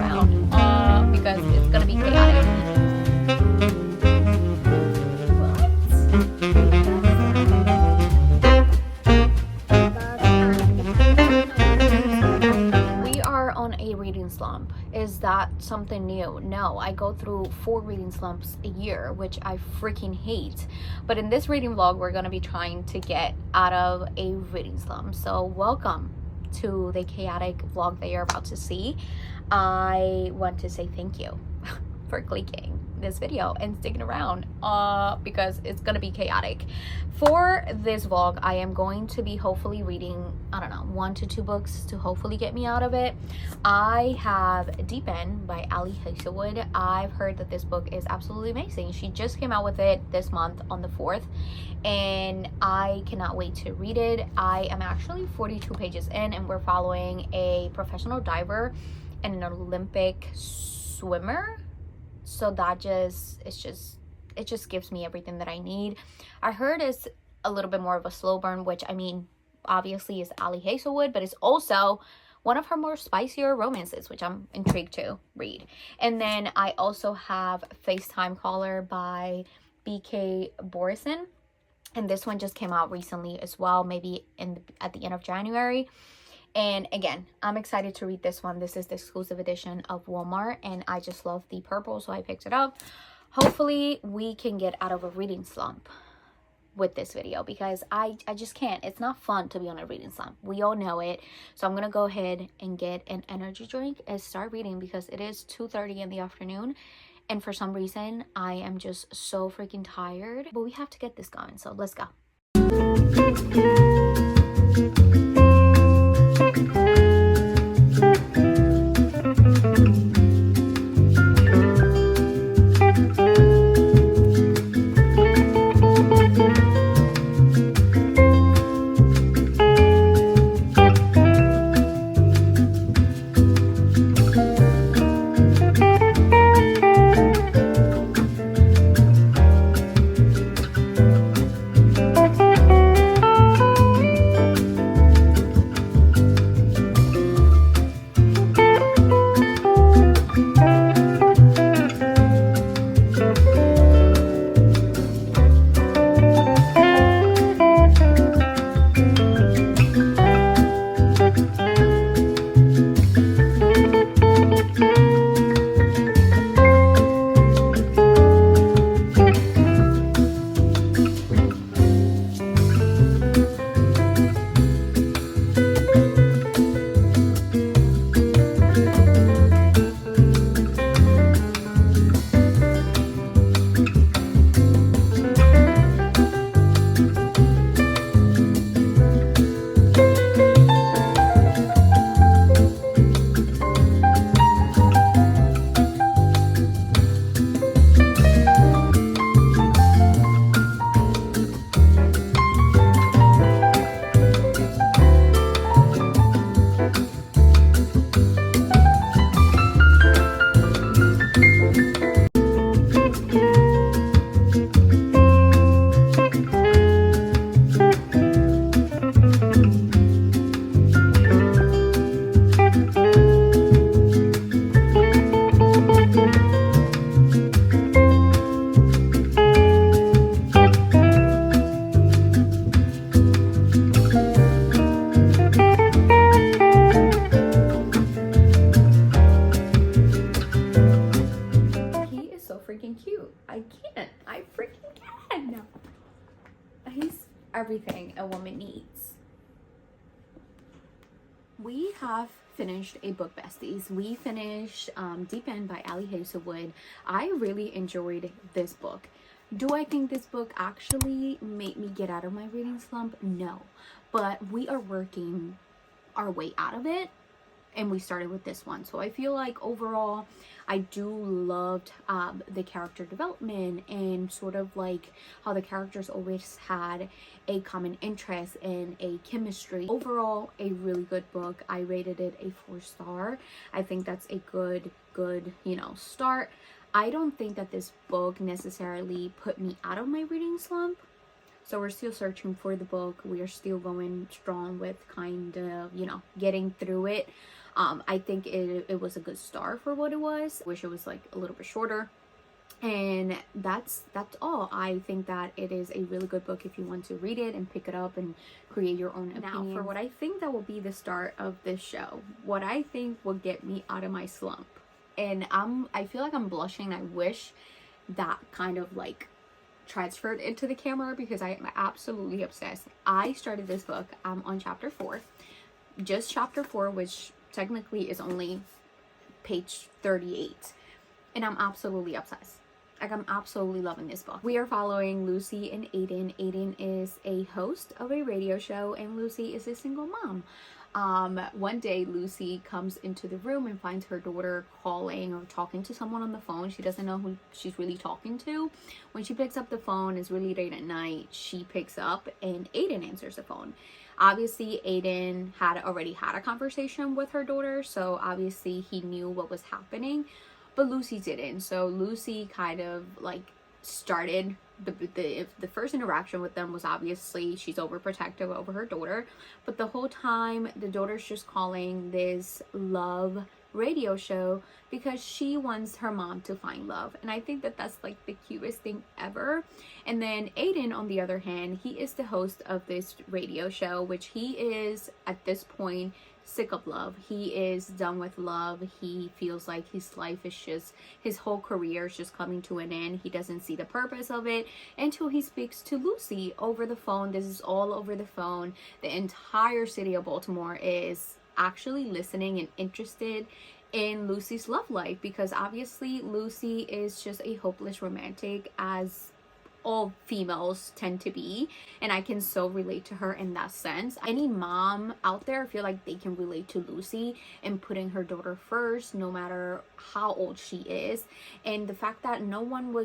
around because it's gonna be chaotic. We are on a reading slump. Is that something new? No, I go through 4 reading slumps a year, which I freaking hate. But in this reading vlog, we're gonna be trying to get out of a reading slump. So welcome to the chaotic vlog that you're about to see. I want to say thank you for clicking this video and sticking around because it's gonna be chaotic. For this vlog, I am going to be hopefully reading, I don't know, 1 to 2 books to hopefully get me out of it. I have Deep End by Ali Hazelwood. I've heard that this book is absolutely amazing. She just came out with it this month on the 4th, and I cannot wait to read it. I am actually 42 pages in, and we're following a professional diver and an Olympic swimmer. So that it just gives me everything that I need. I heard it's a little bit more of a slow burn, which I mean obviously is Ali Hazelwood, but it's also one of her more spicier romances, which I'm intrigued to read. And then I also have FaceTime Caller by BK Borison, and this one just came out recently as well, maybe at the end of January. And again, I'm excited to read this one. This is the exclusive edition of Walmart, and I just love the purple, so I picked it up. Hopefully we can get out of a reading slump with this video, because I just can't. It's not fun to be on a reading slump. We all know it. So I'm gonna go ahead and get an energy drink and start reading, because it is 2:30 in the afternoon, and for some reason I am just so freaking tired. But we have to get this going, so let's go. Everything a woman needs. We have finished a book, besties. We finished Deep End by Ali Hazelwood. I really enjoyed this book. Do I think this book actually made me get out of my reading slump? No, but we are working our way out of it, and we started with this one. So I feel like overall I do loved the character development, and sort of like how the characters always had a common interest and a chemistry. Overall, a really good book. I rated it a 4-star. I think that's a good start. I don't think that this book necessarily put me out of my reading slump, So we're still searching for the book. We are still going strong with kind of, you know, getting through it. I think it was a good start for what it was. Wish it was like a little bit shorter. And that's all. I think that it is a really good book if you want to read it and pick it up and create your own opinion. Now, for what I think that will be the start of this show, what I think will get me out of my slump. And I feel like I'm blushing. I wish that kind of like transferred into the camera because I am absolutely obsessed. I started this book. I'm on chapter 4. Just chapter 4, which technically is only page 38. And I'm absolutely obsessed. Like, I'm absolutely loving this book. We are following Lucy and Aiden. Aiden is a host of a radio show and Lucy is a single mom. One day Lucy comes into the room and finds her daughter calling or talking to someone on the phone. She doesn't know who she's really talking to. When she picks up the phone, it's really late at night. She picks up and Aiden answers the phone. Obviously, Aiden had already had a conversation with her daughter, so obviously he knew what was happening. But Lucy didn't. So Lucy kind of like started the first interaction with them was obviously she's overprotective over her daughter. But the whole time the daughter's just calling this love radio show because she wants her mom to find love. And I think that that's like the cutest thing ever. And then Aiden, on the other hand, he is the host of this radio show, which he is at this point sick of love. He is done with love. He feels like his life is just, his whole career is just coming to an end. He doesn't see the purpose of it until he speaks to Lucy over the phone. This is all over the phone. The entire city of Baltimore is actually listening and interested in Lucy's love life because obviously Lucy is just a hopeless romantic, as all females tend to be, and I can so relate to her in that sense. Any mom out there, I feel like they can relate to Lucy and putting her daughter first no matter how old she is, and the fact that no one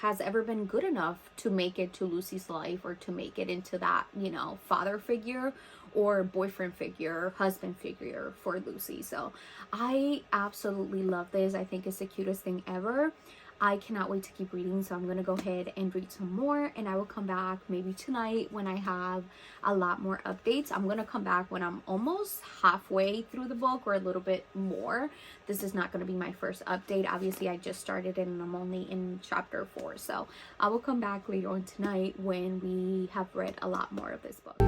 has ever been good enough to make it to Lucy's life or to make it into that, you know, father figure or boyfriend figure, husband figure for Lucy. So I absolutely love this. I think it's the cutest thing ever. I cannot wait to keep reading, so I'm going to go ahead and read some more, and I will come back maybe tonight when I have a lot more updates. I'm going to come back when I'm almost halfway through the book or a little bit more. This is not going to be my first update. Obviously, I just started it and I'm only in chapter 4, so I will come back later on tonight when we have read a lot more of this book.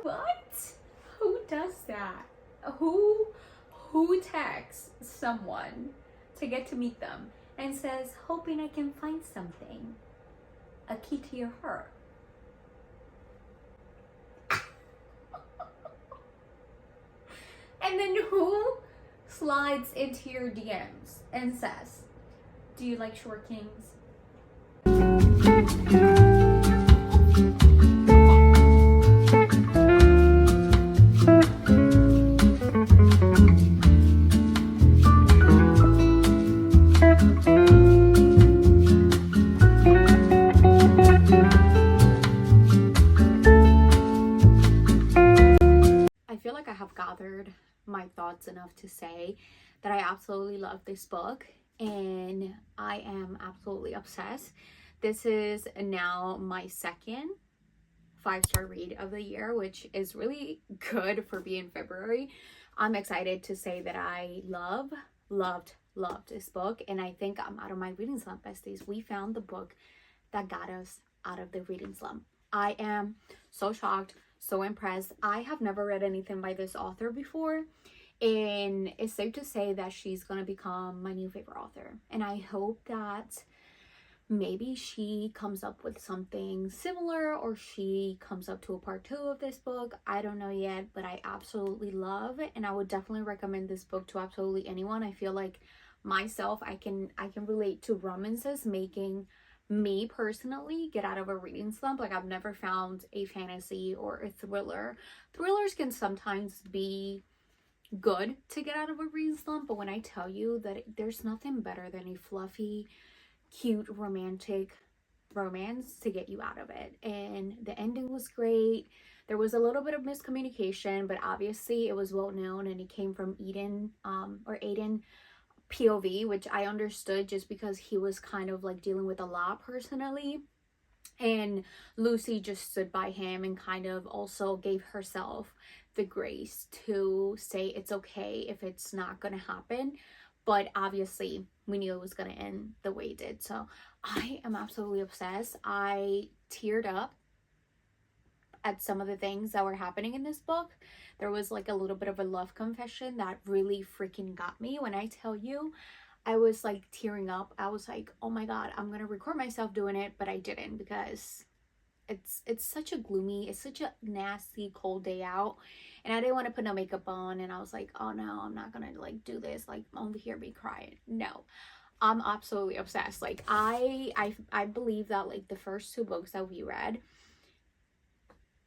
What? Who does that? Who texts someone to get to meet them and says, hoping I can find something, a key to your heart? And then who slides into your DMs and says, do you like short kings? My thoughts enough to say that I absolutely love this book and I am absolutely obsessed. This is now my second 5-star read of the year, which is really good for being February. I'm excited to say that I loved this book, and I think I'm out of my reading slump, besties. We found the book that got us out of the reading slump. I am so shocked, so impressed. I have never read anything by this author before, and it's safe to say that she's gonna become my new favorite author, and I hope that maybe she comes up with something similar or she comes up to a part 2 of this book. I don't know yet, but I absolutely love it, and I would definitely recommend this book to absolutely anyone. I feel like myself, I can relate to romances making me personally get out of a reading slump. Like, I've never found a fantasy or a thriller. Thrillers can sometimes be good to get out of a reading slump, but when I tell you that there's nothing better than a fluffy, cute, romantic romance to get you out of it. And the ending was great. There was a little bit of miscommunication, but obviously it was well known and it came from Aiden POV, which I understood just because he was kind of like dealing with a lot personally. And Lucy just stood by him and kind of also gave herself the grace to say it's okay if it's not going to happen. But obviously, we knew it was going to end the way it did. So I am absolutely obsessed. I teared up at some of the things that were happening in this book. There was like a little bit of a love confession that really freaking got me. When I tell you, I was like tearing up. I was like, oh my god, I'm gonna record myself doing it, but I didn't because it's such a gloomy, it's such a nasty cold day out, and I didn't want to put no makeup on, and I was like, oh no, I'm not gonna like do this, like over here be crying. No, I'm absolutely obsessed. Like I believe that like the first two books that we read,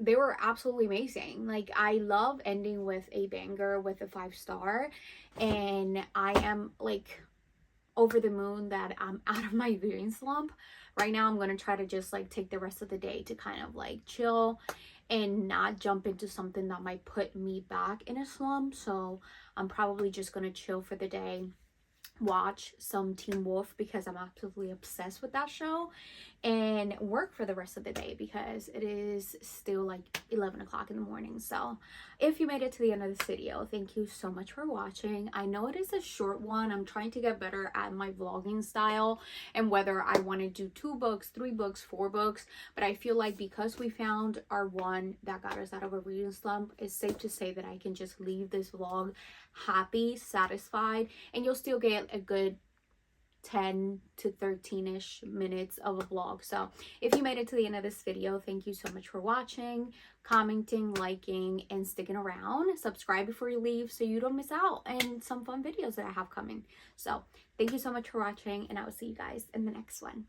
they were absolutely amazing. Like I love ending with a banger, with a 5-star, and I am like over the moon that I'm out of my viewing slump. Right now I'm gonna try to just like take the rest of the day to kind of like chill and not jump into something that might put me back in a slump. So I'm probably just gonna chill for the day, watch some Teen Wolf because I'm absolutely obsessed with that show, and work for the rest of the day because it is still like 11 o'clock in the morning. So if you made it to the end of this video, thank you so much for watching. I know it is a short one. I'm trying to get better at my vlogging style and whether I want to do 2 books, 3 books, 4 books, but I feel like because we found our one that got us out of a reading slump, it's safe to say that I can just leave this vlog happy, satisfied, and you'll still get a good 10 to 13-ish minutes of a vlog. So if you made it to the end of this video, thank you so much for watching, commenting, liking, and sticking around. Subscribe before you leave so you don't miss out on some fun videos that I have coming. So thank you so much for watching, and I will see you guys in the next one.